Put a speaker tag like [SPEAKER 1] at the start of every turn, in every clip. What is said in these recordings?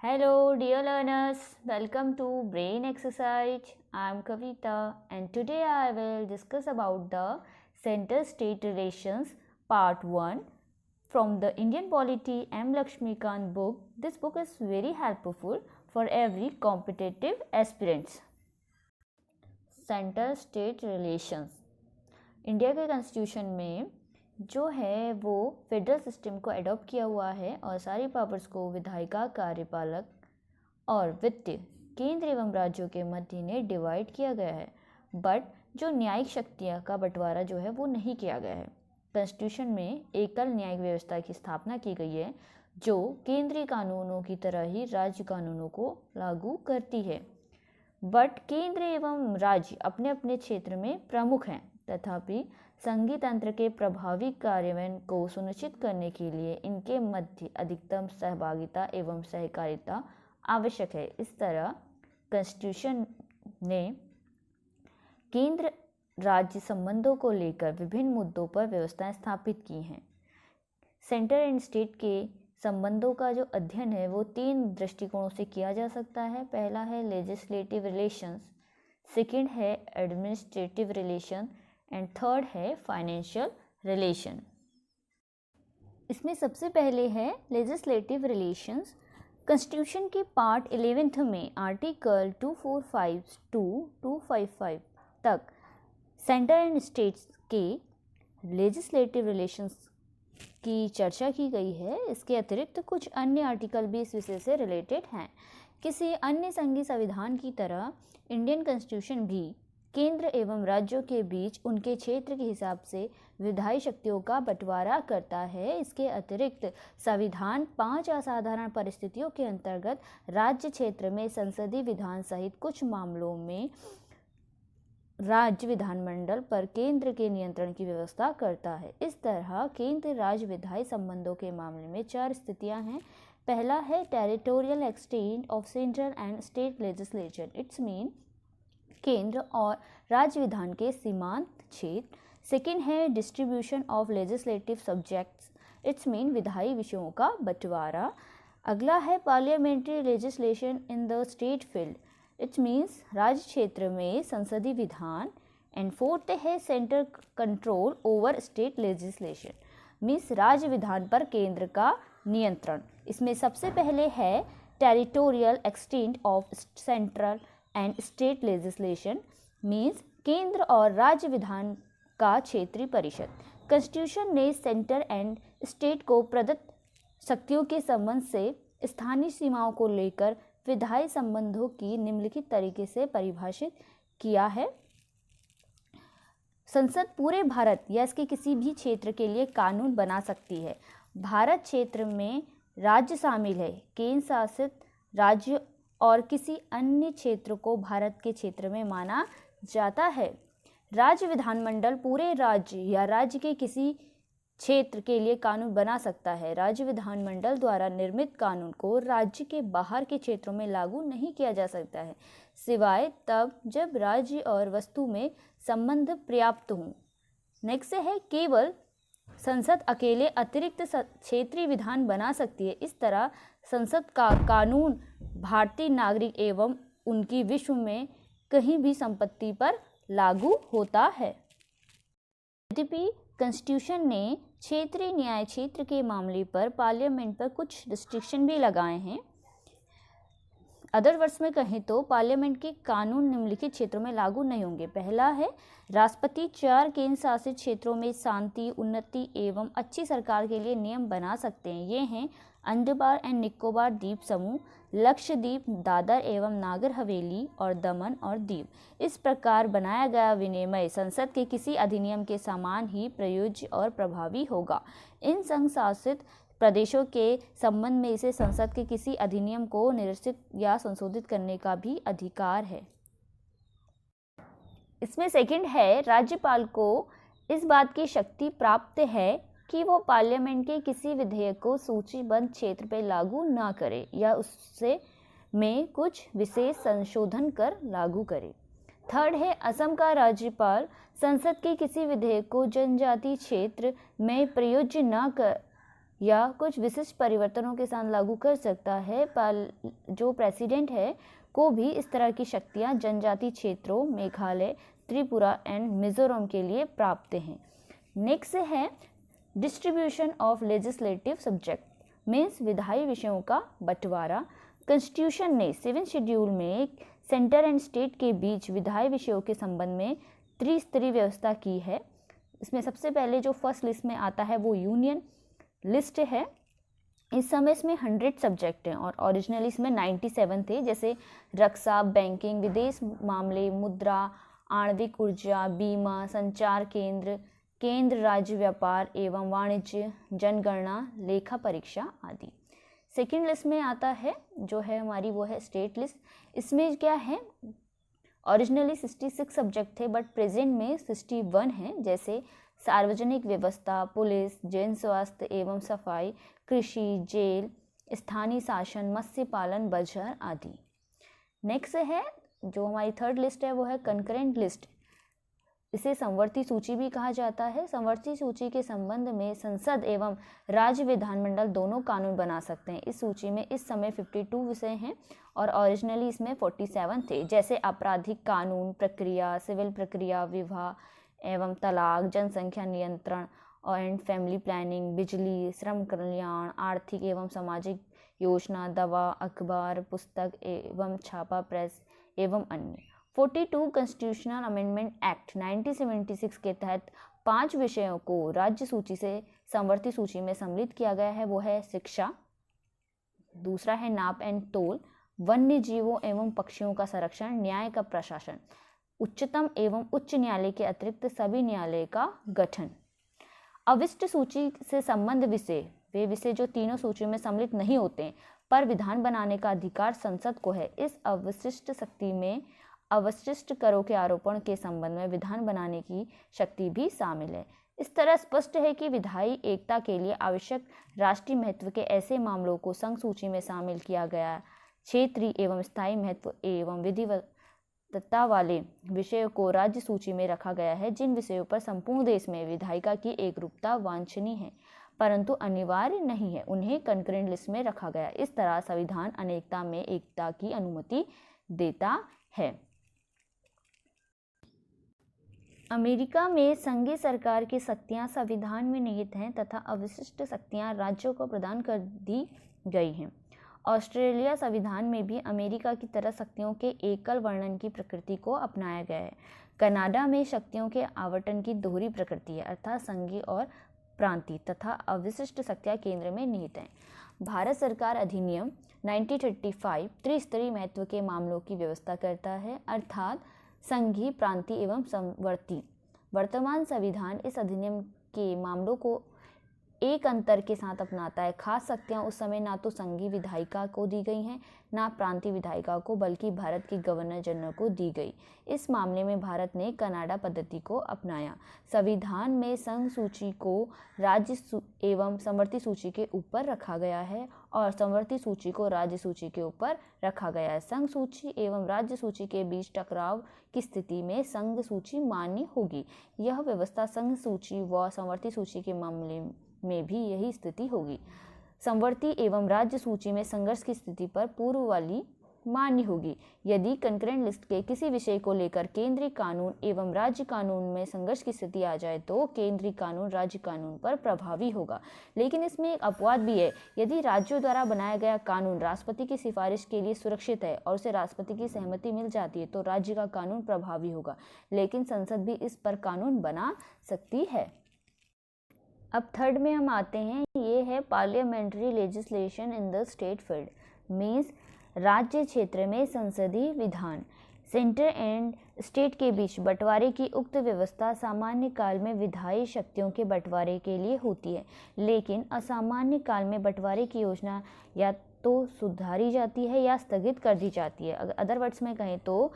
[SPEAKER 1] Hello, dear learners. Welcome to Brain Exercise. I am Kavita, and today I will discuss about the Center-State Relations Part 1 from the Indian Polity M. Lakshmikant book. This book is very helpful for every competitive aspirants. Center-State Relations. India के constitution में जो है वो federal system को adopt किया हुआ है और सारी पावर्स को विधायिका, कार्यपालक और वित्तीय केंद्र एवं राज्यों के मध्य में डिवाइड किया गया है, बट जो न्यायिक शक्तियाँ का बंटवारा जो है वो नहीं किया गया है। कॉन्स्टिट्यूशन में एकल न्यायिक व्यवस्था की स्थापना की गई है जो केंद्रीय कानूनों की तरह ही राज्य कानूनों को लागू करती है, बट केंद्र एवं राज्य अपने अपने क्षेत्र में प्रमुख हैं। तथापि संघीय तंत्र के प्रभावी कार्यान्वयन को सुनिश्चित करने के लिए इनके मध्य अधिकतम सहभागिता एवं सहकारिता आवश्यक है। इस तरह कॉन्स्टिट्यूशन ने केंद्र राज्य संबंधों को लेकर विभिन्न मुद्दों पर व्यवस्थाएं स्थापित की हैं। सेंटर एंड स्टेट के संबंधों का जो अध्ययन है वो 3 दृष्टिकोणों से किया जा सकता है। पहला है लेजिस्लेटिव रिलेशंस, सेकंड है एडमिनिस्ट्रेटिव रिलेशन एंड थर्ड है फाइनेंशियल रिलेशन। इसमें सबसे पहले है लेजिस्लेटिव रिलेशंस। कॉन्स्टिट्यूशन के पार्ट 11 में आर्टिकल 245 टू 255 तक सेंटर एंड स्टेट्स के लेजिस्लेटिव रिलेशंस की चर्चा की गई है। इसके अतिरिक्त कुछ अन्य आर्टिकल भी इस विषय से रिलेटेड हैं। किसी अन्य संघीय संविधान की तरह इंडियन कॉन्स्टिट्यूशन भी केंद्र एवं राज्यों के बीच उनके क्षेत्र के हिसाब से विधायी शक्तियों का बंटवारा करता है। इसके अतिरिक्त संविधान 5 असाधारण परिस्थितियों के अंतर्गत राज्य क्षेत्र में संसदीय विधान सहित कुछ मामलों में राज्य विधानमंडल पर केंद्र के नियंत्रण की व्यवस्था करता है। इस तरह केंद्र राज्य विधायी संबंधों के मामले में 4 स्थितियां हैं। पहला है territorial extent of central and state legislature, it's mean केंद्र और राज्य विधान के सीमांत क्षेत्र। सेकेंड है distribution of legislative subjects, it's mean विधायी विषयों का बंटवारा। अगला है parliamentary legislation in the state field, it means राज्य क्षेत्र में संसदीय विधान। एंड फोर्थ है centre control over state legislation, means राज्य विधान पर केंद्र का नियंत्रण। इसमें सबसे पहले है territorial extent of central and state legislation, means केंद्र और राज्य विधान का क्षेत्रीय परिषद। कॉन्स्टिट्यूशन ने सेंटर एंड स्टेट को प्रदत्त शक्तियों के संबंध से स्थानीय सीमाओं को लेकर विधायी संबंधों की निम्नलिखित तरीके से परिभाषित किया है। संसद पूरे भारत या इसके किसी भी क्षेत्र के लिए कानून बना सकती है। भारत क्षेत्र में राज्य शामिल है, केंद्र शासित राज्य और किसी अन्य क्षेत्र को भारत के क्षेत्र में माना जाता है। राज्य विधानमंडल पूरे राज्य या राज्य के किसी क्षेत्र के लिए कानून बना सकता है। राज्य विधानमंडल द्वारा निर्मित कानून को राज्य के बाहर के क्षेत्रों में लागू नहीं किया जा सकता है, सिवाय तब जब राज्य और वस्तु में संबंध पर्याप्त हो। नेक्स्ट है केवल संसद अकेले अतिरिक्त क्षेत्रीय विधान बना सकती है। इस तरह संसद का कानून भारतीय नागरिक एवं उनकी विश्व में कहीं भी संपत्ति पर लागू होता है। यद्यपि कॉन्स्टिट्यूशन ने क्षेत्रीय न्याय क्षेत्र के मामले पर पार्लियामेंट पर कुछ रिस्ट्रिक्शन भी लगाए हैं। अदर वर्ड्स में कहें तो पार्लियामेंट के कानून निम्नलिखित क्षेत्रों में लागू नहीं होंगे। पहला है राष्ट्रपति 4 केंद्र शासित क्षेत्रों में शांति, उन्नति एवं अच्छी सरकार के लिए नियम बना सकते हैं। ये हैं अंडमान एंड निकोबार द्वीप समूह, लक्षद्वीप, दादर एवं नागर हवेली और दमन और दीव। इस प्रकार बनाया गया विनियम संसद के किसी अधिनियम के समान ही प्रयोज्य और प्रभावी होगा। इन संघ शासित प्रदेशों के संबंध में इसे संसद के किसी अधिनियम को निरसित या संशोधित करने का भी अधिकार है। इसमें सेकंड है राज्यपाल को इस बात की शक्ति प्राप्त है कि वो पार्लियामेंट के किसी विधेयक को सूचीबद्ध क्षेत्र पर लागू ना करे या उससे में कुछ विशेष संशोधन कर लागू करे। थर्ड है असम का राज्यपाल संसद के किसी विधेयक को जनजाति क्षेत्र में प्रयोज्य न या कुछ विशिष्ट परिवर्तनों के साथ लागू कर सकता है। जो प्रेसिडेंट है को भी इस तरह की शक्तियां जनजातीय क्षेत्रों मेघालय, त्रिपुरा एंड मिजोरम के लिए प्राप्त हैं। नेक्स्ट है distribution of legislative subject, means विधायी विषयों का बंटवारा। कॉन्स्टिट्यूशन ने 7 शेड्यूल में सेंटर एंड स्टेट के बीच विधायी विषयों के संबंध में त्रिस्तरीय व्यवस्था की है। इसमें सबसे पहले जो फर्स्ट लिस्ट में आता है वो यूनियन लिस्ट है। इस समय इसमें 100 सब्जेक्ट हैं और ओरिजिनली इसमें 97 थे, जैसे रक्षा, बैंकिंग, विदेश मामले, मुद्रा, आणविक ऊर्जा, बीमा, संचार केंद्र राज्य व्यापार एवं वाणिज्य, जनगणना, लेखा परीक्षा आदि। सेकेंड लिस्ट में आता है जो है हमारी वो है स्टेट लिस्ट। इसमें क्या है, ओरिजिनली 66 सब्जेक्ट थे बट प्रेजेंट में 61 हैं, जैसे सार्वजनिक व्यवस्था, पुलिस, जन स्वास्थ्य एवं सफाई, कृषि, जेल, स्थानीय शासन, मत्स्य पालन, बजर आदि। नेक्स्ट है जो हमारी थर्ड लिस्ट है वो है कंकरेंट लिस्ट। इसे संवर्ती सूची भी कहा जाता है। संवर्ती सूची के संबंध में संसद एवं राज्य विधानमंडल दोनों कानून बना सकते हैं। इस सूची में इस समय 52 विषय हैं और ओरिजिनली इसमें 47 थे, जैसे आपराधिक कानून, प्रक्रिया, सिविल प्रक्रिया, विवाह एवं तलाक, जनसंख्या नियंत्रण एंड फैमिली प्लानिंग, बिजली, श्रम कल्याण, आर्थिक एवं सामाजिक योजना, दवा, अखबार, पुस्तक एवं छापा प्रेस एवं अन्य। 42 कॉन्स्टिट्यूशनल अमेंडमेंट एक्ट 1976 के तहत 5 विषयों को राज्य सूची से संवर्ती सूची में सम्मिलित किया गया है। वो है शिक्षा, दूसरा है नाप एंड तोल, वन्य जीवों एवं पक्षियों का संरक्षण, न्याय का प्रशासन, उच्चतम एवं उच्च न्यायालय के अतिरिक्त सभी न्यायालय का गठन। अविष्ट सूची से संबंध विषय, वे विषय जो तीनों सूची में सम्मिलित नहीं होते पर विधान बनाने का अधिकार संसद को है। इस अवशिष्ट शक्ति में अवशिष्ट करों के आरोपण के संबंध में विधान बनाने की शक्ति भी शामिल है। इस तरह स्पष्ट है कि विधायी एकता के लिए आवश्यक राष्ट्रीय महत्व के ऐसे मामलों को संघ सूची में शामिल किया गया। क्षेत्रीय एवं स्थायी महत्व एवं विधिवत्ता वाले विषयों को राज्य सूची में रखा गया है। जिन विषयों पर संपूर्ण देश में विधायिका की एकरूपता वांछनीय है परंतु अनिवार्य नहीं है, उन्हें कंकरेंट लिस्ट में रखा गया। इस तरह संविधान अनेकता में एकता की अनुमति देता है। अमेरिका में संघीय सरकार की शक्तियां संविधान में निहित हैं तथा अवशिष्ट शक्तियां राज्यों को प्रदान कर दी गई हैं। ऑस्ट्रेलिया संविधान में भी अमेरिका की तरह शक्तियों के एकल वर्णन की प्रकृति को अपनाया गया है। कनाडा में शक्तियों के आवंटन की दोहरी प्रकृति है, अर्थात संघीय और प्रांतीय तथा अवशिष्ट शक्तियां केंद्र में निहित हैं। भारत सरकार अधिनियम 1935 त्रिस्तरीय महत्व के मामलों की व्यवस्था करता है, अर्थात संघीय, प्रांतीय एवं संवर्ती। वर्तमान संविधान इस अधिनियम के मामलों को एक अंतर के साथ अपनाता है। खास शक्तियां उस समय ना तो संघीय विधायिका को दी गई हैं ना प्रांतीय विधायिका को, बल्कि भारत के गवर्नर जनरल को दी गई। इस मामले में भारत ने कनाडा पद्धति को अपनाया। संविधान में संघ सूची को राज्य एवं संवर्ती सूची के ऊपर रखा गया है और संवर्ती सूची को राज्य सूची के ऊपर रखा गया है। संघ सूची एवं राज्य सूची के बीच टकराव की स्थिति में संघ सूची मान्य होगी। यह व्यवस्था संघ सूची व संवर्ती सूची के मामले में भी यही स्थिति होगी। संवर्ती एवं राज्य सूची में संघर्ष की स्थिति पर पूर्व वाली मान्य होगी। यदि कंकरेंट लिस्ट के किसी विषय को लेकर केंद्रीय कानून एवं राज्य कानून में संघर्ष की स्थिति आ जाए तो केंद्रीय कानून राज्य कानून पर प्रभावी होगा। लेकिन इसमें एक अपवाद भी है। यदि राज्यों द्वारा बनाया गया कानून राष्ट्रपति की सिफारिश के लिए सुरक्षित है और उसे राष्ट्रपति की सहमति मिल जाती है तो राज्य का कानून प्रभावी होगा, लेकिन संसद भी इस पर कानून बना सकती है। अब थर्ड में हम आते हैं, ये है parliamentary legislation in the state field, means राज्य क्षेत्र में संसदीय विधान। सेंटर एंड स्टेट के बीच बंटवारे की उक्त व्यवस्था सामान्य काल में विधायी शक्तियों के बंटवारे के लिए होती है, लेकिन असामान्य काल में बंटवारे की योजना या तो सुधारी जाती है या स्थगित कर दी जाती है। अदर वर्ड्स में कहें तो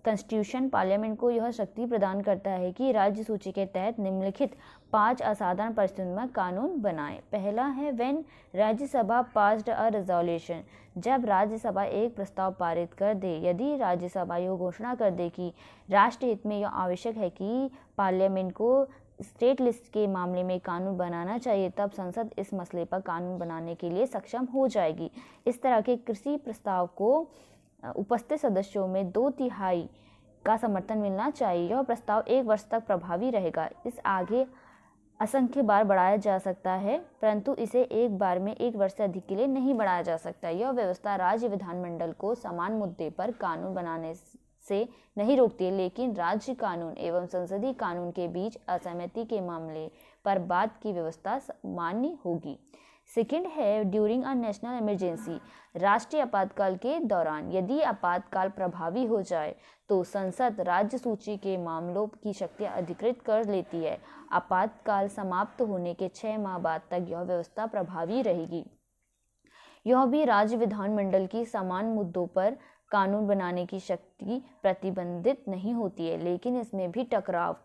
[SPEAKER 1] कॉन्स्टिट्यूशन पार्लियामेंट को यह शक्ति प्रदान करता है कि राज्य सूची के तहत निम्नलिखित 5 असाधारण परिस्थितियों में कानून बनाए। पहला है when Rajya Sabha passed a resolution, जब राज्यसभा एक प्रस्ताव पारित कर दे। यदि राज्यसभा यह घोषणा कर दे कि राष्ट्र हित में यह आवश्यक है कि पार्लियामेंट को स्टेट लिस्ट के मामले में कानून बनाना चाहिए, तब संसद इस मसले पर कानून बनाने के लिए सक्षम हो जाएगी। इस तरह के किसी प्रस्ताव को उपस्थित सदस्यों में 2/3 का समर्थन मिलना चाहिए। यह प्रस्ताव 1 वर्ष तक प्रभावी रहेगा। इस आगे असंख्य बार बढ़ाया जा सकता है, परंतु इसे एक बार में 1 वर्ष से अधिक के लिए नहीं बढ़ाया जा सकता। यह व्यवस्था राज्य विधानमंडल को समान मुद्दे पर कानून बनाने से नहीं रोकती है, लेकिन राज्य कानून एवं संसदीय कानून के बीच असहमति के मामले पर बाद की व्यवस्था मान्य होगी। सेकंड है ड्यूरिंग अ नेशनल इमरजेंसी। राष्ट्रीय आपातकाल के दौरान यदि आपातकाल प्रभावी हो जाए तो संसद राज्य सूची के मामलों की शक्तियां अधिकृत कर लेती है। आपातकाल समाप्त होने के 6 माह बाद तक यह व्यवस्था प्रभावी रहेगी। यह भी राज्य विधानमंडल की समान मुद्दों पर कानून बनाने की शक्ति प्रतिबंधित नहीं होती है, लेकिन इसमें भी टकराव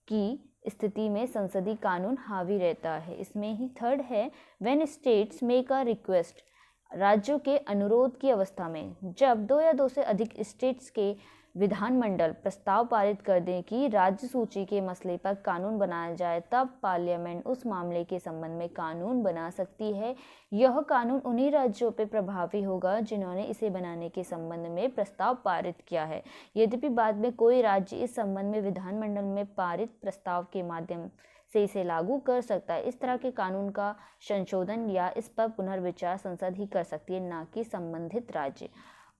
[SPEAKER 1] की स्थिति में संसदीय कानून हावी रहता है। इसमें ही थर्ड है when states make a request. राज्यों के अनुरोध की अवस्था में जब 2 या 2 से अधिक स्टेट्स के विधानमंडल प्रस्ताव पारित कर दें कि राज्य सूची के मसले पर कानून बनाया जाए, तब पार्लियामेंट उस मामले के संबंध में कानून बना सकती है। यह कानून उन्हीं राज्यों पर प्रभावी होगा जिन्होंने इसे बनाने के संबंध में प्रस्ताव पारित किया है। यद्यपि बाद में कोई राज्य इस संबंध में विधानमंडल में पारित प्रस्ताव के माध्यम से इसे लागू कर सकता है। इस तरह के कानून का संशोधन या इस पर पुनर्विचार संसद ही कर सकती है, न कि संबंधित राज्य।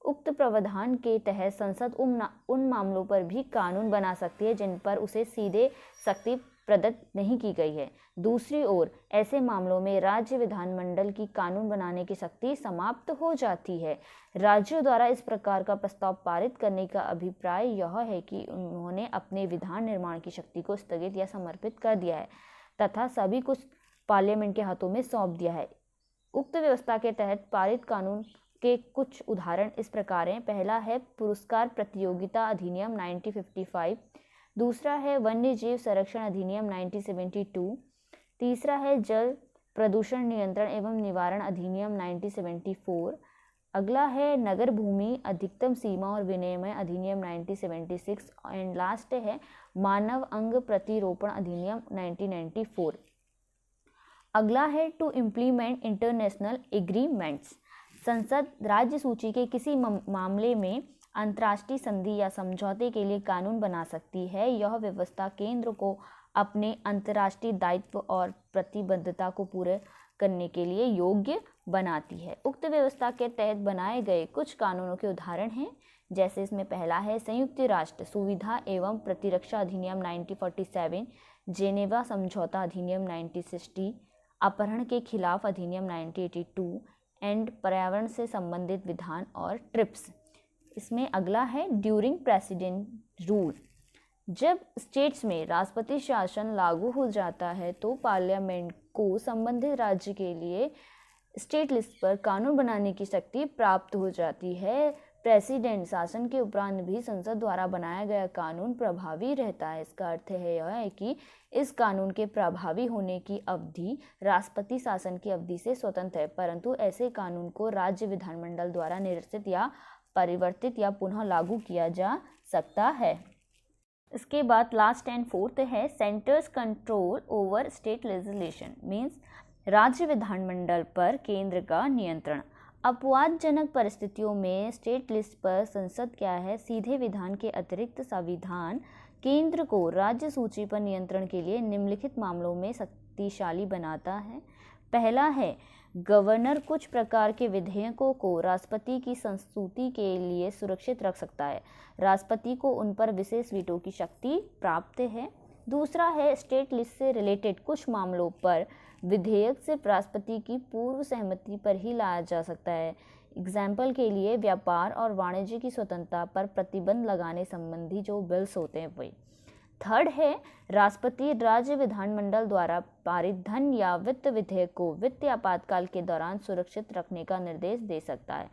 [SPEAKER 1] उक्त प्रावधान के तहत संसद उन मामलों पर भी कानून बना सकती है जिन पर उसे सीधे शक्ति प्रदत्त नहीं की गई है। दूसरी ओर ऐसे मामलों में राज्य विधानमंडल की कानून बनाने की शक्ति समाप्त हो जाती है। राज्यों द्वारा इस प्रकार का प्रस्ताव पारित करने का अभिप्राय यह है कि उन्होंने अपने विधान निर्माण की शक्ति को स्थगित या समर्पित कर दिया है तथा सभी कुछ पार्लियामेंट के हाथों में सौंप दिया है। उक्त व्यवस्था के तहत पारित कानून के कुछ उदाहरण इस प्रकार हैं। पहला है पुरस्कार प्रतियोगिता अधिनियम 1955, दूसरा है वन्य जीव संरक्षण अधिनियम 1972, तीसरा है जल प्रदूषण नियंत्रण एवं निवारण अधिनियम 1974, अगला है नगर भूमि अधिकतम सीमा और विनियमन अधिनियम 1976 एंड लास्ट है मानव अंग प्रतिरोपण अधिनियम 1994। अगला है टू इम्प्लीमेंट इंटरनेशनल एग्रीमेंट्स। संसद राज्य सूची के किसी मामले में अंतर्राष्ट्रीय संधि या समझौते के लिए कानून बना सकती है। यह व्यवस्था केंद्र को अपने अंतर्राष्ट्रीय दायित्व और प्रतिबद्धता को पूरे करने के लिए योग्य बनाती है। उक्त व्यवस्था के तहत बनाए गए कुछ कानूनों के उदाहरण हैं, जैसे इसमें पहला है संयुक्त राष्ट्र सुविधा एवं प्रतिरक्षा अधिनियम 1947, जेनेवा समझौता अधिनियम 1960, अपहरण के खिलाफ अधिनियम 1982 एंड पर्यावरण से संबंधित विधान और ट्रिप्स। इसमें अगला है ड्यूरिंग प्रेसिडेंट रूल। जब स्टेट्स में राष्ट्रपति शासन लागू हो जाता है तो पार्लियामेंट को संबंधित राज्य के लिए स्टेट लिस्ट पर कानून बनाने की शक्ति प्राप्त हो जाती है। प्रेसिडेंट शासन के उपरांत भी संसद द्वारा बनाया गया कानून प्रभावी रहता है। इसका अर्थ यह है कि इस कानून के प्रभावी होने की अवधि राष्ट्रपति शासन की अवधि से स्वतंत्र है, परंतु ऐसे कानून को राज्य विधानमंडल द्वारा निरसित या परिवर्तित या पुनः लागू किया जा सकता है। इसके बाद लास्ट एंड फोर्थ है centres control over state legislation, means राज्य विधानमंडल पर केंद्र का नियंत्रण। अपवादजनक परिस्थितियों में स्टेट लिस्ट पर संसद क्या है, सीधे विधान के अतिरिक्त संविधान केंद्र को राज्य सूची पर नियंत्रण के लिए निम्नलिखित मामलों में शक्तिशाली बनाता है। पहला है गवर्नर कुछ प्रकार के विधेयकों को राष्ट्रपति की संस्तुति के लिए सुरक्षित रख सकता है। राष्ट्रपति को उन पर विशेष वीटो की शक्ति प्राप्त है। दूसरा है स्टेट लिस्ट से रिलेटेड कुछ मामलों पर विधेयक सिर्फ राष्ट्रपति की पूर्व सहमति पर ही लाया जा सकता है। एग्जाम्पल के लिए व्यापार और वाणिज्य की स्वतंत्रता पर प्रतिबंध लगाने संबंधी जो बिल्स होते हैं वे। थर्ड है राष्ट्रपति राज्य विधानमंडल द्वारा पारित धन या वित्त विधेयक को वित्तीय आपातकाल के दौरान सुरक्षित रखने का निर्देश दे सकता है।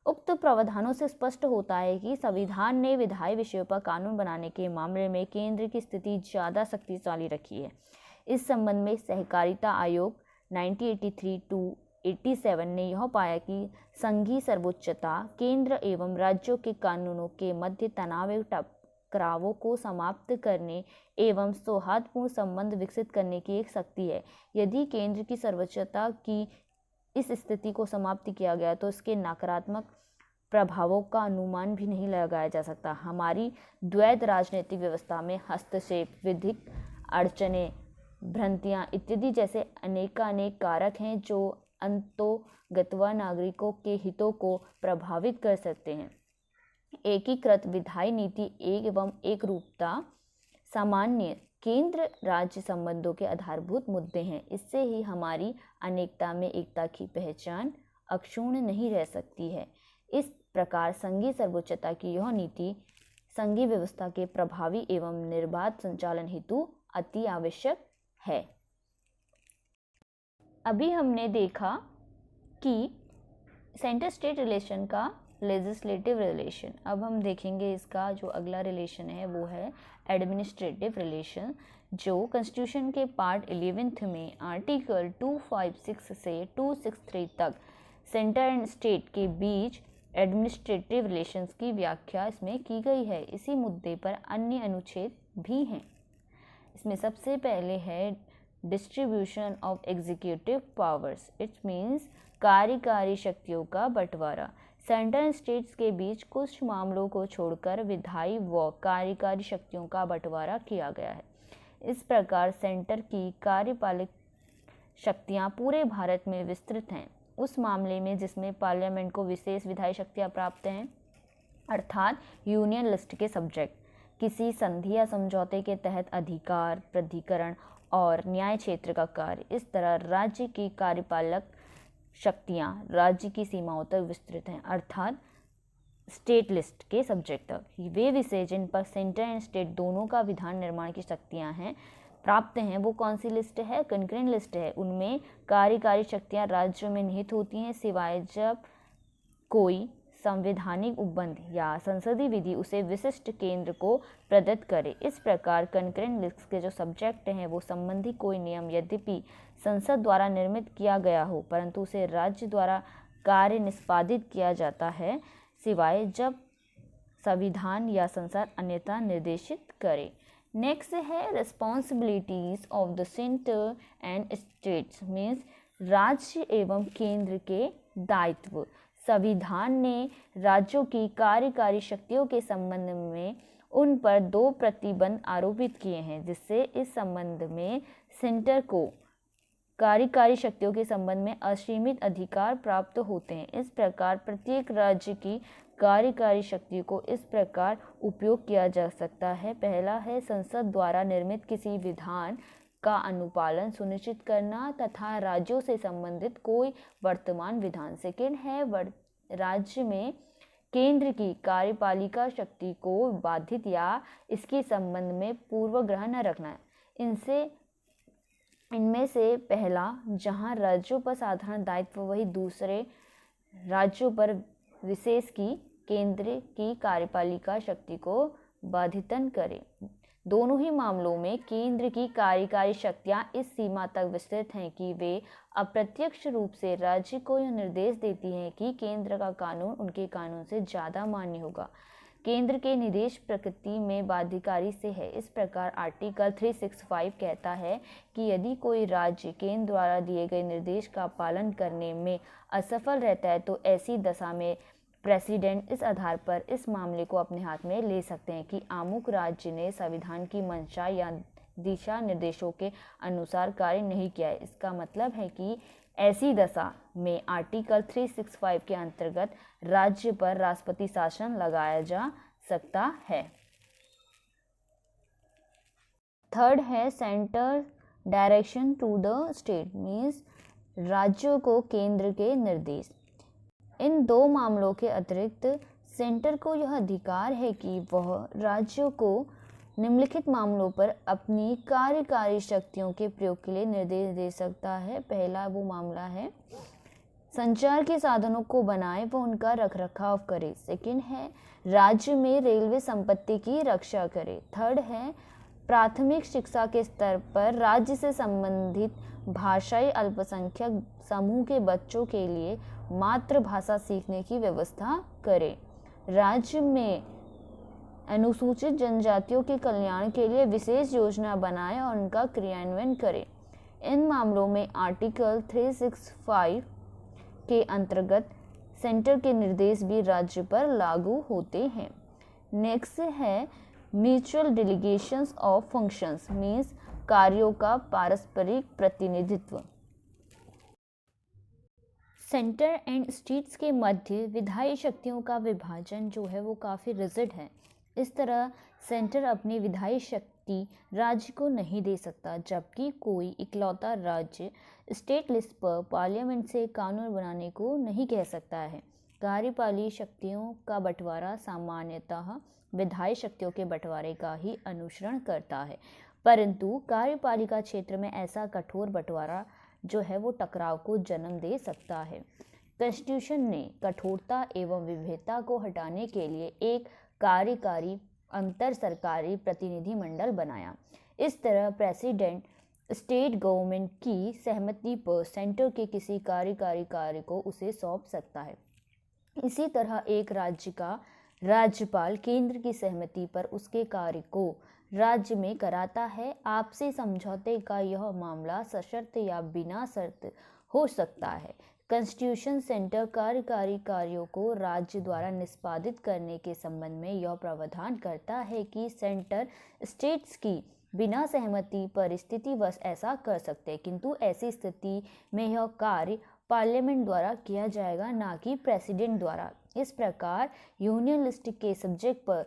[SPEAKER 1] उक्त प्रावधानों से स्पष्ट होता है कि संविधान ने विधायी विषयों पर कानून बनाने के मामले में केंद्र की स्थिति ज़्यादा शक्तिशाली रखी है। इस संबंध में सहकारिता आयोग 1983-87 ने यह पाया कि संघीय सर्वोच्चता केंद्र एवं राज्यों के कानूनों के मध्य तनाव एवं टकरावों को समाप्त करने एवं सौहार्दपूर्ण संबंध विकसित करने की एक शक्ति है। यदि केंद्र की सर्वोच्चता की इस स्थिति को समाप्त किया गया तो इसके नकारात्मक प्रभावों का अनुमान भी नहीं लगाया जा सकता। हमारी द्वैध राजनीतिक व्यवस्था में हस्तक्षेप, विधिक अड़चनें, भ्रांतियां इत्यादि जैसे अनेकानेक कारक हैं जो अंतोगत्वा नागरिकों के हितों को प्रभावित कर सकते हैं। एकीकृत विधायी नीति एवं एकरूपता सामान्य केंद्र राज्य संबंधों के आधारभूत मुद्दे हैं। इससे ही हमारी अनेकता में एकता की पहचान अक्षुण्ण नहीं रह सकती है। इस प्रकार संघीय सर्वोच्चता की यह नीति संघीय व्यवस्था के प्रभावी एवं निर्बाध संचालन हेतु अति आवश्यक है। अभी हमने देखा कि सेंटर स्टेट रिलेशन का लेजिस्लेटिव रिलेशन। अब हम देखेंगे इसका जो अगला रिलेशन है वो है एडमिनिस्ट्रेटिव रिलेशन, जो कॉन्स्टिट्यूशन के पार्ट 11 में आर्टिकल 256 से 263 तक सेंटर एंड स्टेट के बीच एडमिनिस्ट्रेटिव रिलेशंस की व्याख्या इसमें की गई है। इसी मुद्दे पर अन्य अनुच्छेद भी हैं। इसमें सबसे पहले है distribution of executive powers, it means कार्यकारी शक्तियों का बंटवारा। सेंटर एंड स्टेट्स के बीच कुछ मामलों को छोड़कर विधायी व कार्यकारी शक्तियों का बंटवारा किया गया है। इस प्रकार सेंटर की कार्यपालक शक्तियां पूरे भारत में विस्तृत हैं उस मामले में जिसमें पार्लियामेंट को विशेष विधायी शक्तियां प्राप्त हैं, अर्थात यूनियन लिस्ट के सब्जेक्ट किसी संधि या समझौते के तहत अधिकार, प्राधिकरण और न्याय क्षेत्र का कार्य। इस तरह राज्य की कार्यपालक शक्तियां राज्य की सीमाओं तक विस्तृत हैं, अर्थात स्टेट लिस्ट के सब्जेक्ट तक। वे विषय जिन पर सेंटर एंड स्टेट दोनों का विधान निर्माण की शक्तियां हैं प्राप्त हैं वो कौन सी लिस्ट है? कंकरेंट लिस्ट है। उनमें कार्यकारी शक्तियां राज्यों में निहित होती हैं सिवाय जब कोई संवैधानिक उपबंध या संसदीय विधि उसे विशिष्ट केंद्र को प्रदत्त करे। इस प्रकार कंकरेंट लिस्ट के जो सब्जेक्ट हैं वो संबंधी कोई नियम यद्यपि संसद द्वारा निर्मित किया गया हो परंतु उसे राज्य द्वारा कार्य निष्पादित किया जाता है सिवाय जब संविधान या संसद अन्यथा निर्देशित करे। नेक्स्ट है responsibilities of the centre and states, means राज्य एवं केंद्र के दायित्व। संविधान ने राज्यों की कार्यकारी शक्तियों के संबंध में उन पर 2 प्रतिबंध आरोपित किए हैं जिससे इस संबंध में सेंटर को कार्यकारी शक्तियों के संबंध में असीमित अधिकार प्राप्त होते हैं। इस प्रकार प्रत्येक राज्य की कार्यकारी शक्ति को इस प्रकार उपयोग किया जा सकता है। पहला है संसद द्वारा निर्मित किसी विधान का अनुपालन सुनिश्चित करना तथा राज्यों से संबंधित कोई वर्तमान विधान। सेकेंड है राज्य में केंद्र की कार्यपालिका शक्ति को बाधित या इसके संबंध में पूर्वग्रह न रखना। इनमें से पहला जहां राज्यों पर साधारण दायित्व वही दूसरे राज्यों पर विशेष की केंद्र की कार्यपालिका शक्ति को बाधितन करे। दोनों ही मामलों में केंद्र की कार्यकारी शक्तियां इस सीमा तक विस्तृत हैं कि वे अप्रत्यक्ष रूप से राज्य को यह निर्देश देती हैं कि केंद्र का कानून उनके कानून से ज़्यादा मान्य होगा। केंद्र के निर्देश प्रकृति में बाध्यकारी से है। इस प्रकार आर्टिकल 365 कहता है कि यदि कोई राज्य केंद्र द्वारा दिए गए निर्देश का पालन करने में असफल रहता है तो ऐसी दशा में प्रेसिडेंट इस आधार पर इस मामले को अपने हाथ में ले सकते हैं कि आमुक राज्य ने संविधान की मंशा या दिशा निर्देशों के अनुसार कार्य नहीं किया है। इसका मतलब है कि ऐसी दशा में आर्टिकल 365 के अंतर्गत राज्य पर राष्ट्रपति शासन लगाया जा सकता है। थर्ड है centre direction to the state, means राज्यों को केंद्र के निर्देश। इन 2 मामलों के अतिरिक्त सेंटर को यह अधिकार है कि वह राज्यों को निम्नलिखित मामलों पर अपनी कार्यकारी शक्तियों के प्रयोग के लिए निर्देश दे सकता है। पहला वो मामला है संचार के साधनों को बनाए व उनका रखरखाव करे। सेकंड है राज्य में रेलवे संपत्ति की रक्षा करे। थर्ड है प्राथमिक शिक्षा के स्तर पर राज्य से संबंधित भाषाई अल्पसंख्यक समूह के बच्चों के लिए मातृभाषा सीखने की व्यवस्था करे। राज्य में अनुसूचित जनजातियों के कल्याण के लिए विशेष योजना बनाएं और उनका क्रियान्वयन करें। इन मामलों में आर्टिकल 365 के अंतर्गत सेंटर के निर्देश भी राज्य पर लागू होते हैं। नेक्स्ट है mutual delegations of functions means कार्यों का पारस्परिक प्रतिनिधित्व। सेंटर एंड स्टेट्स के मध्य विधायी शक्तियों का विभाजन जो है वो काफ़ी रिजिड है। इस तरह सेंटर अपनी विधायी शक्ति राज्य को नहीं दे सकता, जबकि कोई इकलौता राज्य स्टेट लिस्ट पर पार्लियामेंट से कानून बनाने को नहीं कह सकता है। कार्यपालिक शक्तियों का बंटवारा सामान्यतः विधायी शक्तियों के बंटवारे का ही अनुसरण करता है, परंतु कार्यपालिका क्षेत्र में ऐसा कठोर बंटवारा जो है वो टकराव को जन्म दे सकता है। कॉन्स्टिट्यूशन ने कठोरता एवं विविधता को हटाने के लिए एक कार्यकारी अंतर सरकारी प्रतिनिधि मंडल बनाया। इस तरह प्रेसिडेंट स्टेट गवर्नमेंट की सहमति पर सेंटर के किसी कार्यकारी कार्य को उसे सौंप सकता है। इसी तरह एक राज्य का राज्यपाल केंद्र की सहमति पर उसके कार्य को राज्य में कराता है। आपसी समझौते का यह मामला सशर्त या बिना शर्त हो सकता है। कॉन्स्टिट्यूशन सेंटर कार्यकारी कार्यों को राज्य द्वारा निष्पादित करने के संबंध में यह प्रावधान करता है कि सेंटर स्टेट्स की बिना सहमति परिस्थितिवश ऐसा कर सकते हैं, किंतु ऐसी स्थिति में यह कार्य पार्लियामेंट द्वारा किया जाएगा, ना कि प्रेसिडेंट द्वारा। इस प्रकार यूनियन लिस्ट के सब्जेक्ट पर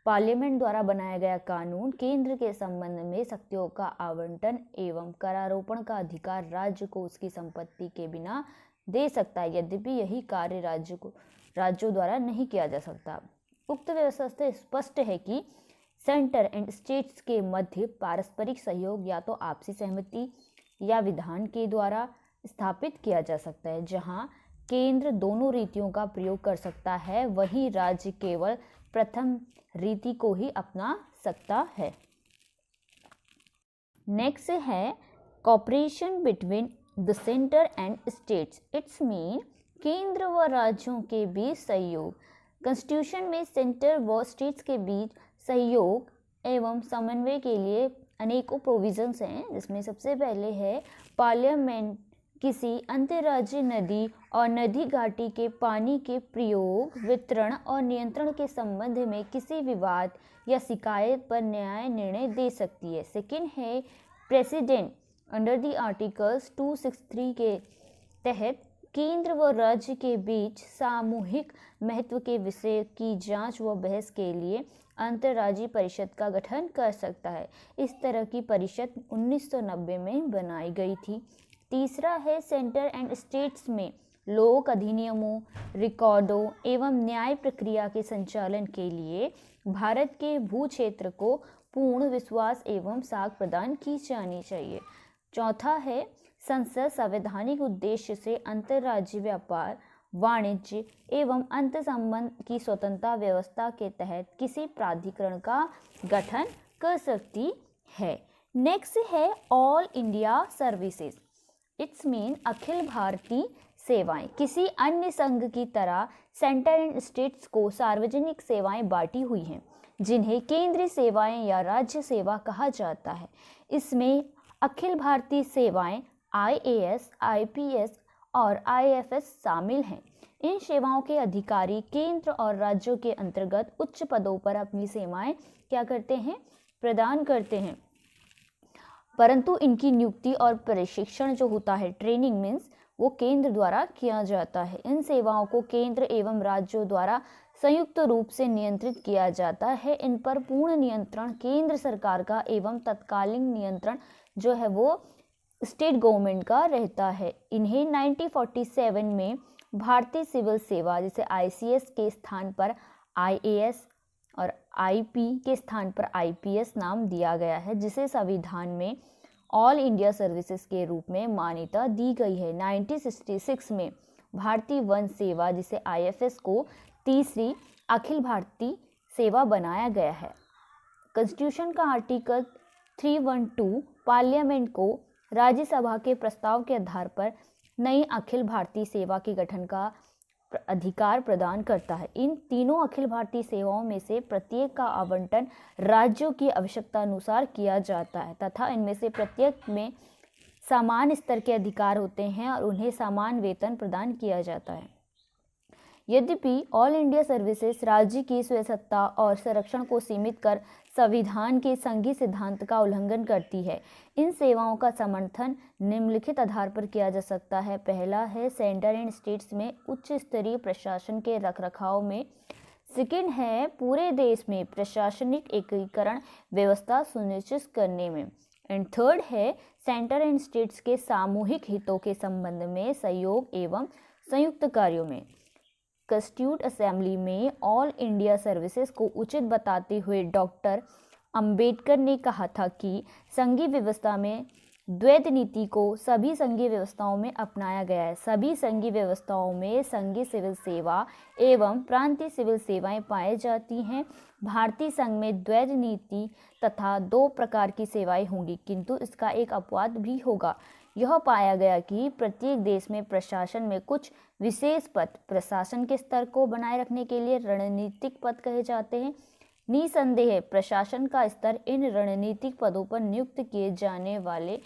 [SPEAKER 1] पार्लियामेंट द्वारा बनाया गया कानून केंद्र के संबंध में शक्तियों का आवंटन एवं करारोपण का अधिकार राज्य को उसकी संपत्ति के बिना दे सकता है, यद्यपि यही कार्य राज्यों द्वारा नहीं किया जा सकता। उक्त व्यवस्था से स्पष्ट है कि सेंटर एंड स्टेट्स के मध्य पारस्परिक सहयोग या तो आपसी सहमति या विधान के द्वारा स्थापित किया जा सकता है। जहां केंद्र दोनों रीतियों का प्रयोग कर सकता है, वहीं राज्य केवल प्रथम रीति को ही अपना सकता है। नेक्स्ट है cooperation between the centre and states. It's mean केंद्र व राज्यों के बीच सहयोग। कॉन्स्टिट्यूशन में सेंटर व स्टेट्स के बीच सहयोग एवं समन्वय के लिए अनेकों प्रोविजंस हैं, जिसमें सबसे पहले है पार्लियामेंट किसी अंतर्राज्यीय नदी और नदी घाटी के पानी के प्रयोग, वितरण और नियंत्रण के संबंध में किसी विवाद या शिकायत पर न्याय निर्णय दे सकती है। सेकेंड है प्रेसिडेंट अंडर द आर्टिकल्स 263 के तहत केंद्र व राज्य के बीच सामूहिक महत्व के विषय की जांच व बहस के लिए अंतर्राज्यीय परिषद का गठन कर सकता है। इस तरह की परिषद 1990 में बनाई गई थी। तीसरा है सेंटर एंड स्टेट्स में लोक अधिनियमों, रिकॉर्डों एवं न्याय प्रक्रिया के संचालन के लिए भारत के भू क्षेत्र को पूर्ण विश्वास एवं साख प्रदान की जानी चाहिए। चौथा है संसद संवैधानिक उद्देश्य से अंतर्राज्यीय व्यापार, वाणिज्य एवं अंतर संबंध की स्वतंत्रता व्यवस्था के तहत किसी प्राधिकरण का गठन कर सकती है। नेक्स्ट है all India services. It's mean अखिल भारतीय सेवाएं। किसी अन्य संघ की तरह सेंटर एंड स्टेट्स को सार्वजनिक सेवाएं बांटी हुई हैं, जिन्हें केंद्रीय सेवाएं या राज्य सेवा कहा जाता है। इसमें अखिल भारतीय सेवाएं IAS, IPS और IFS शामिल हैं। इन सेवाओं के अधिकारी केंद्र और राज्यों के अंतर्गत उच्च पदों पर अपनी सेवाएं क्या करते हैं, प्रदान करते हैं, परंतु इनकी नियुक्ति और प्रशिक्षण जो होता है, ट्रेनिंग मीन्स, वो केंद्र द्वारा किया जाता है। इन सेवाओं को केंद्र एवं राज्यों द्वारा संयुक्त रूप से नियंत्रित किया जाता है। इन पर पूर्ण नियंत्रण केंद्र सरकार का एवं तत्कालीन नियंत्रण जो है वो स्टेट गवर्नमेंट का रहता है। इन्हें 1947 में भारतीय सिविल सेवा जैसे ICS के स्थान पर IAS और IP के स्थान पर IPS नाम दिया गया है, जिसे संविधान में ऑल इंडिया सर्विसेज के रूप में मान्यता दी गई है। 1966 में भारतीय वन सेवा जिसे IFS को तीसरी अखिल भारतीय सेवा बनाया गया है। कॉन्स्टिट्यूशन का आर्टिकल 312 पार्लियामेंट को राज्यसभा के प्रस्ताव के आधार पर नई अखिल भारतीय सेवा के गठन का अधिकार प्रदान करता है। इन तीनों अखिल भारतीय सेवाओं में से प्रत्येक का आवंटन राज्यों की आवश्यकता अनुसार किया जाता है तथा इनमें से प्रत्येक में समान स्तर के अधिकार होते हैं और उन्हें समान वेतन प्रदान किया जाता है। यद्यपि ऑल इंडिया सर्विसेज राज्य की स्वायत्तता और संरक्षण को सीमित कर संविधान के संघीय सिद्धांत का उल्लंघन करती है। इन सेवाओं का समर्थन निम्नलिखित आधार पर किया जा सकता है। पहला है सेंटर एंड स्टेट्स में उच्च स्तरीय प्रशासन के रखरखाव में। सेकेंड है पूरे देश में प्रशासनिक एकीकरण व्यवस्था सुनिश्चित करने में। एंड थर्ड है सेंटर एंड स्टेट्स के सामूहिक हितों के संबंध में सहयोग एवं संयुक्त कार्यों में। कॉन्स्टिट्यूट असेंबली में ऑल इंडिया सर्विसेज को उचित बताते हुए डॉक्टर अंबेडकर ने कहा था कि संघीय व्यवस्था में द्वैध नीति को सभी संघीय व्यवस्थाओं में अपनाया गया है। सभी संघीय व्यवस्थाओं में संघीय सिविल सेवा एवं प्रांतीय सिविल सेवाएं पाई जाती हैं। भारतीय संघ में द्वैध नीति तथा दो प्रकार की सेवाएं होंगी, किंतु इसका एक अपवाद भी होगा। यह पाया गया कि प्रत्येक देश में प्रशासन में कुछ विशेष पद प्रशासन के स्तर को बनाए रखने के लिए रणनीतिक पद कहे जाते हैं। निसंदेह प्रशासन का स्तर इन रणनीतिक पदों पर नियुक्त किए जाने वाले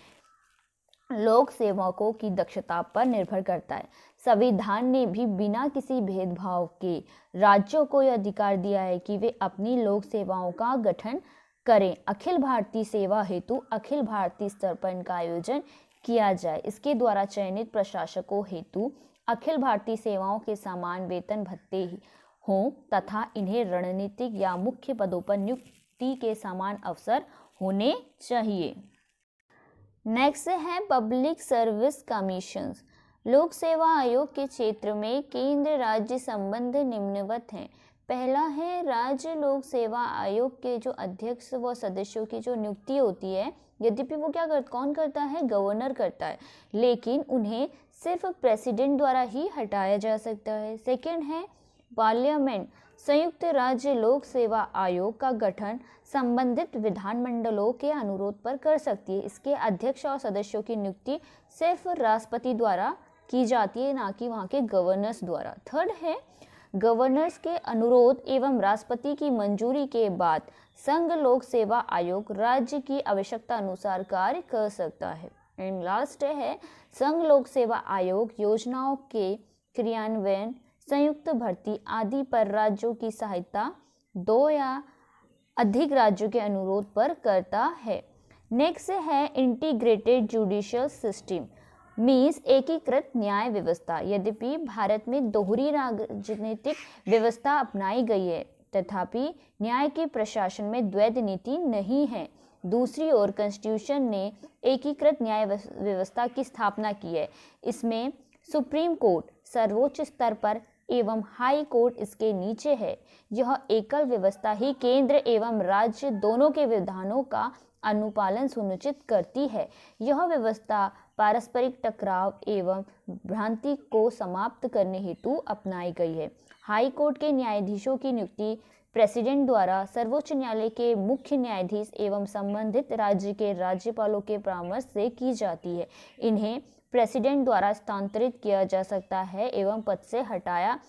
[SPEAKER 1] लोक सेवकों की दक्षता पर निर्भर करता है। संविधान ने भी बिना किसी भेदभाव के राज्यों को यह अधिकार दिया है कि वे अपनी लोक सेवाओं का गठन करें। अखिल भारतीय सेवा हेतु अखिल भारतीय स्तर पर इनका आयोजन किया जाए। इसके द्वारा चयनित प्रशासकों हेतु अखिल भारतीय सेवाओं के समान वेतन भत्ते हों तथा इन्हें रणनीतिक या मुख्य पदों पर नियुक्ति के समान अवसर होने चाहिए। नेक्स्ट है पब्लिक सर्विस कमीशंस। लोक सेवा आयोग के क्षेत्र में केंद्र राज्य संबंध निम्नवत हैं। पहला है राज्य लोक सेवा आयोग के जो अध्यक्ष व सदस्यों की जो नियुक्ति होती है, यद्यपि वो कौन करता है, गवर्नर करता है, लेकिन उन्हें सिर्फ प्रेसिडेंट द्वारा ही हटाया जा सकता है। सेकंड है पार्लियामेंट संयुक्त राज्य लोक सेवा आयोग का गठन संबंधित विधानमंडलों के अनुरोध पर कर सकती है। इसके अध्यक्ष और सदस्यों की नियुक्ति सिर्फ राष्ट्रपति द्वारा की जाती है, ना कि वहाँ के गवर्नर्स द्वारा। थर्ड है गवर्नर्स के अनुरोध एवं राष्ट्रपति की मंजूरी के बाद संघ लोक सेवा आयोग राज्य की आवश्यकता अनुसार कार्य कर सकता है। एंड लास्ट है संघ लोक सेवा आयोग योजनाओं के क्रियान्वयन, संयुक्त भर्ती आदि पर राज्यों की सहायता दो या अधिक राज्यों के अनुरोध पर करता है। नेक्स्ट है इंटीग्रेटेड जुडिशियल सिस्टम मीन्स एकीकृत न्याय व्यवस्था। यद्यपि भारत में दोहरी राजनीतिक व्यवस्था अपनाई गई है, तथापि न्याय के प्रशासन में द्वैध नीति नहीं है। दूसरी ओर कॉन्स्टिट्यूशन ने एकीकृत न्याय व्यवस्था की स्थापना की है। इसमें सुप्रीम कोर्ट सर्वोच्च स्तर पर एवं हाई कोर्ट इसके नीचे है। यह एकल व्यवस्था ही केंद्र एवं राज्य दोनों के विधानों का अनुपालन सुनिश्चित करती है। यह व्यवस्था पारस्परिक टकराव एवं भ्रांति को समाप्त करने हेतु अपनाई गई है। हाई कोर्ट के न्यायाधीशों की नियुक्ति प्रेसिडेंट द्वारा सर्वोच्च न्यायालय के मुख्य न्यायाधीश एवं संबंधित राज्य के राज्यपालों के परामर्श से की जाती है। इन्हें प्रेसिडेंट द्वारा स्थानांतरित किया जा सकता है एवं पद से हटाया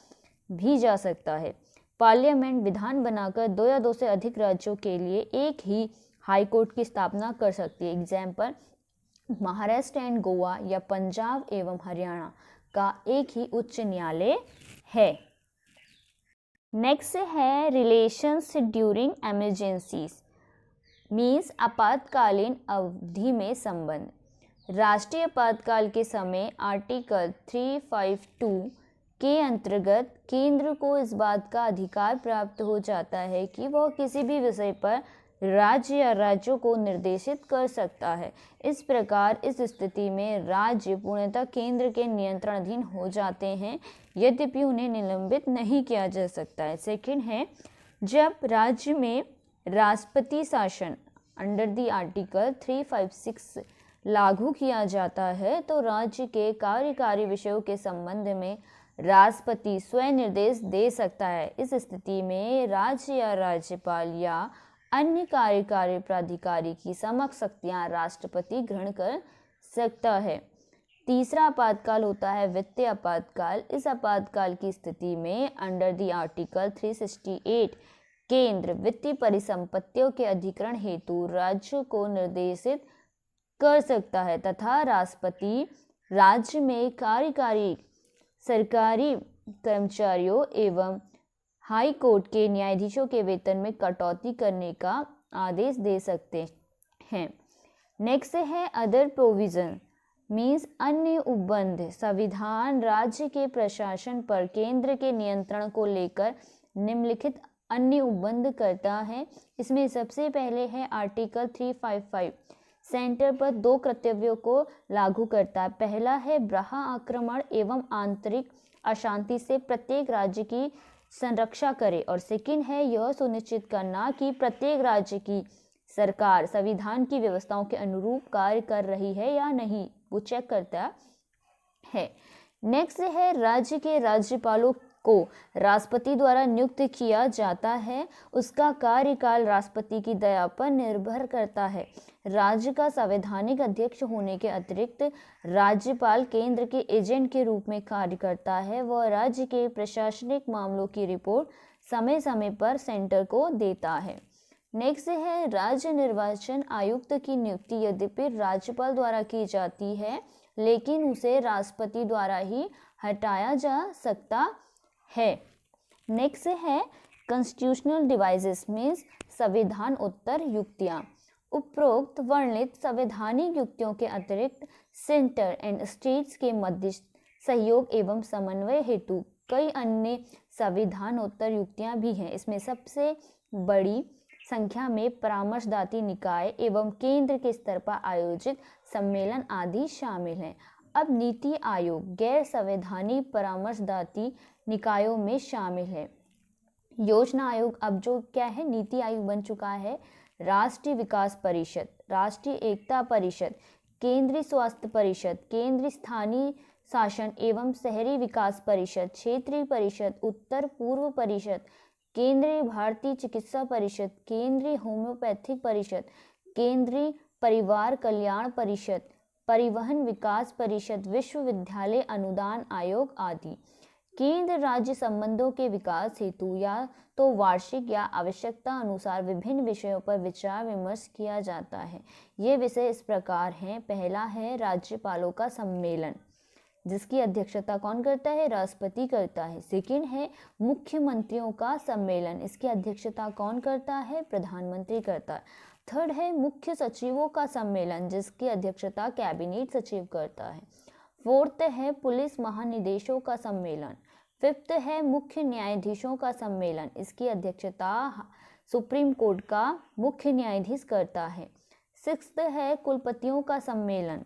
[SPEAKER 1] भी जा सकता है। पार्लियामेंट विधान बनाकर दो या दो से अधिक राज्यों के लिए एक ही हाई कोर्ट की स्थापना कर सकती है। एग्जाम्पल महाराष्ट्र एंड गोवा या पंजाब एवं हरियाणा का एक ही उच्च न्यायालय है। नेक्स्ट है रिलेशंस ड्यूरिंग इमरजेंसीज मीन्स आपातकालीन अवधि में संबंध। राष्ट्रीय आपातकाल के समय आर्टिकल 352 के अंतर्गत केंद्र को इस बात का अधिकार प्राप्त हो जाता है कि वह किसी भी विषय पर राज्य या राज्यों को निर्देशित कर सकता है। इस प्रकार इस स्थिति में राज्य पूर्णतः केंद्र के नियंत्रणाधीन हो जाते हैं, यद्यपि उन्हें निलंबित नहीं किया जा सकता है। सेकंड है जब राज्य में राष्ट्रपति शासन अंडर द आर्टिकल 356 लागू किया जाता है तो राज्य के कार्यकारी विषयों के संबंध में राष्ट्रपति स्वयं निर्देश दे सकता है। इस स्थिति में राज्य या राज्यपाल या अन्य कार्यकारी प्राधिकारी की समस्त शक्तियां राष्ट्रपति ग्रहण कर सकता है। तीसरा आपातकाल होता है वित्तीय आपातकाल। इस आपातकाल की स्थिति में अंडर द आर्टिकल 368 केंद्र वित्तीय परिसंपत्तियों के अधिग्रहण हेतु राज्य को निर्देशित कर सकता है तथा राष्ट्रपति राज्य में कार्यकारी सरकारी कर्मचारियों एवं हाई कोर्ट के न्यायाधीशों के वेतन में कटौती करने का आदेश दे सकते हैं। नेक्स्ट है अदर प्रोविजन मीन्स अन्य उपबंध। संविधान राज्य के प्रशासन पर केंद्र के नियंत्रण को लेकर निम्नलिखित अन्य उपबंध करता है। इसमें सबसे पहले है आर्टिकल 355 सेंटर पर 2 कर्तव्यों को लागू करता है। पहला है बाह्य आक्रमण एवं आंतरिक अशांति से प्रत्येक राज्य की संरक्षा करे और सेकंड है यह सुनिश्चित करना कि प्रत्येक राज्य की सरकार संविधान की व्यवस्थाओं के अनुरूप कार्य कर रही है या नहीं, वो चेक करता है। नेक्स्ट है राज्य के राज्यपालों को राष्ट्रपति द्वारा नियुक्त किया जाता है। उसका कार्यकाल राष्ट्रपति की दया पर निर्भर करता है। राज्य का संवैधानिक अध्यक्ष होने के अतिरिक्त राज्यपाल केंद्र के एजेंट के रूप में कार्य करता है। वह राज्य के प्रशासनिक मामलों की रिपोर्ट समय समय पर सेंटर को देता है। नेक्स्ट है राज्य निर्वाचन आयुक्त की नियुक्ति यद्यपि राज्यपाल द्वारा की जाती है लेकिन उसे राष्ट्रपति द्वारा ही हटाया जा सकता है। नेक्स्ट है कॉन्स्टिट्यूशनल डिवाइसेस मीन्स संविधान उत्तर युक्तियां। उपरोक्त वर्णित संवैधानिक युक्तियों के अतिरिक्त सेंटर एंड स्टेट्स के मध्य सहयोग एवं समन्वय हेतु कई अन्य संविधानोत्तर युक्तियां भी हैं। इसमें सबसे बड़ी संख्या में परामर्शदाती निकाय एवं केंद्र के स्तर पर आयोजित सम्मेलन आदि शामिल हैं। अब नीति आयोग गैर संवैधानिक परामर्शदाती निकायों में शामिल है। योजना आयोग अब जो क्या है नीति आयोग बन चुका है। राष्ट्रीय विकास परिषद, राष्ट्रीय एकता परिषद, केंद्रीय स्वास्थ्य परिषद, केंद्रीय स्थानीय शासन एवं शहरी विकास परिषद, क्षेत्रीय परिषद, उत्तर पूर्व परिषद, केंद्रीय भारतीय चिकित्सा परिषद, केंद्रीय होम्योपैथिक परिषद, केंद्रीय परिवार कल्याण परिषद, परिवहन विकास परिषद, विश्वविद्यालय अनुदान आयोग आदि। केंद्र राज्य संबंधों के विकास हेतु या तो वार्षिक या आवश्यकता अनुसार विभिन्न विषयों पर विचार विमर्श किया जाता है। ये विषय इस प्रकार हैं। पहला है राज्यपालों का सम्मेलन जिसकी अध्यक्षता कौन करता है, राष्ट्रपति करता है। सेकंड है मुख्यमंत्रियों का सम्मेलन, इसकी अध्यक्षता कौन करता है, प्रधानमंत्री करता है। थर्ड है मुख्य सचिवों का सम्मेलन जिसकी अध्यक्षता कैबिनेट सचिव करता है। फोर्थ है पुलिस महानिदेशों का सम्मेलन। फिफ्थ है मुख्य न्यायाधीशों का सम्मेलन, इसकी अध्यक्षता सुप्रीम कोर्ट का मुख्य न्यायाधीश करता है। सिक्स्थ है कुलपतियों का सम्मेलन।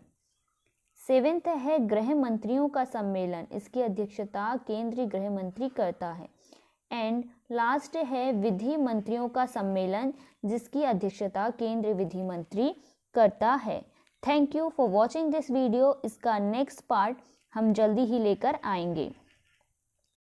[SPEAKER 1] सेवेंथ है गृह मंत्रियों का सम्मेलन, इसकी अध्यक्षता केंद्रीय गृह मंत्री करता है। एंड लास्ट है विधि मंत्रियों का सम्मेलन जिसकी अध्यक्षता केंद्रीय विधि मंत्री करता है। Thank you for watching this video. इसका नेक्स्ट पार्ट हम जल्दी ही लेकर आएंगे।